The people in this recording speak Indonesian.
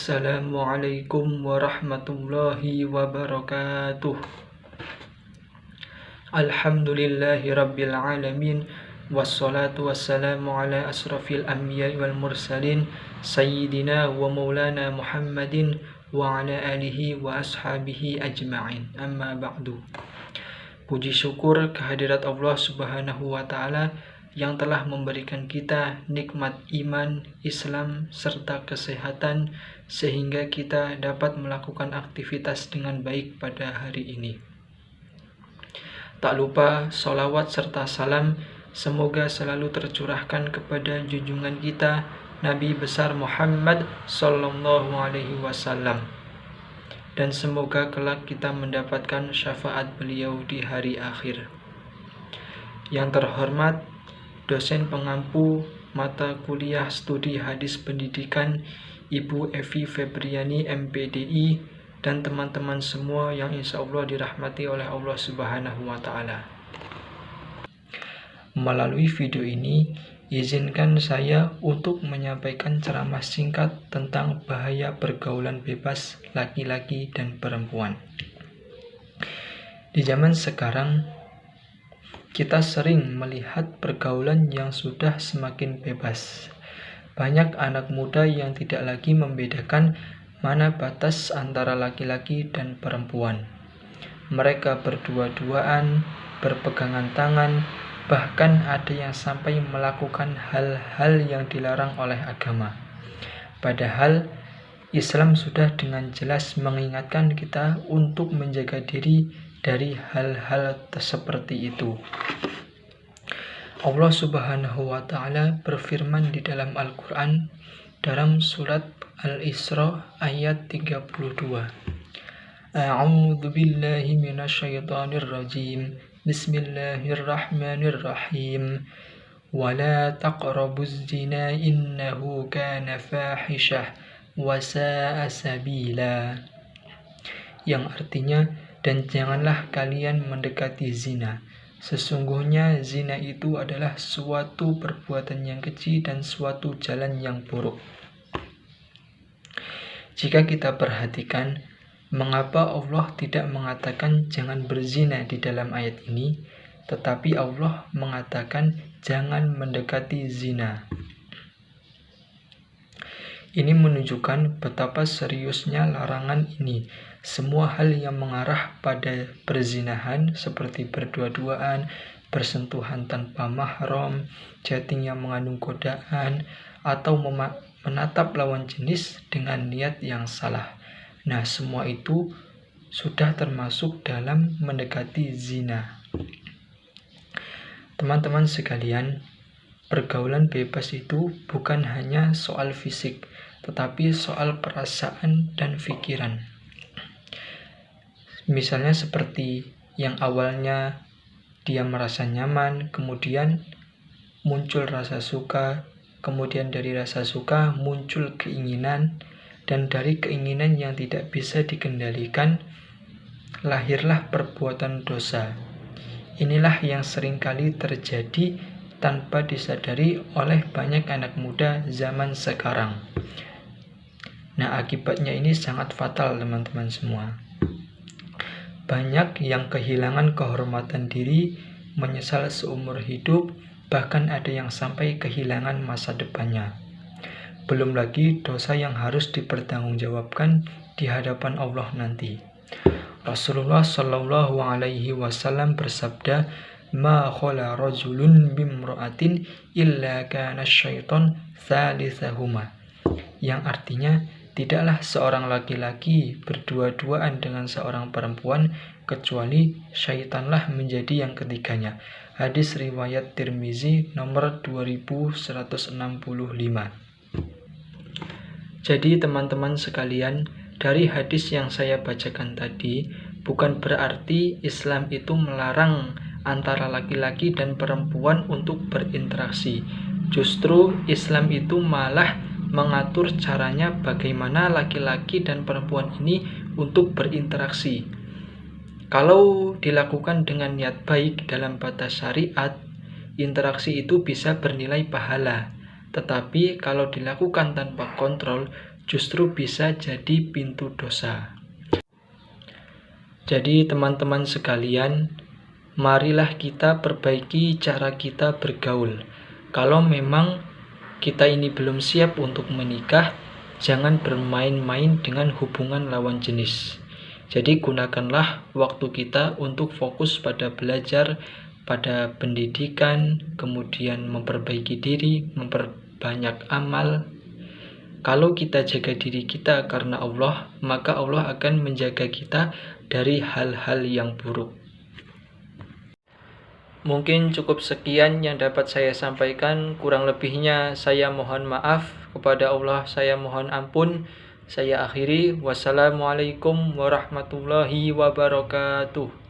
Assalamualaikum warahmatullahi wabarakatuh. Alhamdulillahi rabbil alamin. Wassalatu wassalamu ala asrafil anbiya wal mursalin Sayyidina wa maulana Muhammadin wa ala alihi wa ashabihi ajma'in. Amma ba'du. Puji syukur kehadirat Allah subhanahu wa ta'ala yang telah memberikan kita nikmat iman, Islam, serta kesehatan sehingga kita dapat melakukan aktivitas dengan baik pada hari ini. Tak lupa sholawat serta salam semoga selalu tercurahkan kepada junjungan kita Nabi besar Muhammad sallallahu alaihi wasallam, dan semoga kelak kita mendapatkan syafaat beliau di hari akhir. Yang terhormat dosen pengampu mata kuliah studi hadis pendidikan Ibu Evi Febriani MPDI dan teman-teman semua yang insya Allah dirahmati oleh Allah Subhanahu wa ta'ala. Melalui video ini izinkan saya untuk menyampaikan ceramah singkat tentang bahaya pergaulan bebas laki-laki dan perempuan. Di zaman sekarang kita sering melihat pergaulan yang sudah semakin bebas. Banyak anak muda yang tidak lagi membedakan mana batas antara laki-laki dan perempuan. Mereka berdua-duaan, berpegangan tangan, bahkan ada yang sampai melakukan hal-hal yang dilarang oleh agama. Padahal Islam sudah dengan jelas mengingatkan kita untuk menjaga diri dari hal-hal seperti itu. Allah Subhanahu wa ta'ala berfirman di dalam Al-Quran dalam surat Al-Isra ayat 32. A'udzu billahi minasyaitonir rajim. Bismillahirrahmanirrahim. Wa la taqrabuz zina innahu kana fahisyah wa sa'a sabila. Yang artinya, dan janganlah kalian mendekati zina. Sesungguhnya zina itu adalah suatu perbuatan yang keji dan suatu jalan yang buruk. Jika kita perhatikan, mengapa Allah tidak mengatakan jangan berzina di dalam ayat ini, tetapi Allah mengatakan jangan mendekati zina. Ini menunjukkan betapa seriusnya larangan ini. Semua hal yang mengarah pada perzinahan seperti berdua-duaan, bersentuhan tanpa mahram, chatting yang mengandung godaan, atau menatap lawan jenis dengan niat yang salah. Nah, semua itu sudah termasuk dalam mendekati zina. Teman-teman sekalian, pergaulan bebas itu bukan hanya soal fisik, tetapi soal perasaan dan pikiran. Misalnya seperti yang awalnya dia merasa nyaman, kemudian muncul rasa suka, kemudian dari rasa suka muncul keinginan, dan dari keinginan yang tidak bisa dikendalikan, lahirlah perbuatan dosa. Inilah yang seringkali terjadi tanpa disadari oleh banyak anak muda zaman sekarang. Nah, akibatnya ini sangat fatal, teman-teman semua. Banyak yang kehilangan kehormatan diri, menyesal seumur hidup, bahkan ada yang sampai kehilangan masa depannya. Belum lagi dosa yang harus dipertanggungjawabkan di hadapan Allah nanti. Rasulullah Shallallahu alaihi wasallam bersabda, "Ma khala rajulun bimra'atin illa kana syaiton thalithahuma." Yang artinya, tidaklah seorang laki-laki berdua-duaan dengan seorang perempuan kecuali syaitanlah menjadi yang ketiganya. Hadis riwayat Tirmizi nomor 2165. Jadi teman-teman sekalian, dari hadis yang saya bacakan tadi, bukan berarti Islam itu melarang antara laki-laki dan perempuan untuk berinteraksi. Justru Islam itu malah mengatur caranya bagaimana laki-laki dan perempuan ini untuk berinteraksi. Kalau dilakukan dengan niat baik dalam batas syariat, interaksi itu bisa bernilai pahala. Tetapi kalau dilakukan tanpa kontrol, justru bisa jadi pintu dosa. Jadi teman-teman sekalian, marilah kita perbaiki cara kita bergaul. Kalau memang kita ini belum siap untuk menikah, jangan bermain-main dengan hubungan lawan jenis. Jadi gunakanlah waktu kita untuk fokus pada belajar, pada pendidikan, kemudian memperbaiki diri, memperbanyak amal. Kalau kita jaga diri kita karena Allah, maka Allah akan menjaga kita dari hal-hal yang buruk. Mungkin cukup sekian yang dapat saya sampaikan. Kurang lebihnya saya mohon maaf. Kepada Allah saya mohon ampun. Saya akhiri. Wassalamualaikum warahmatullahi wabarakatuh.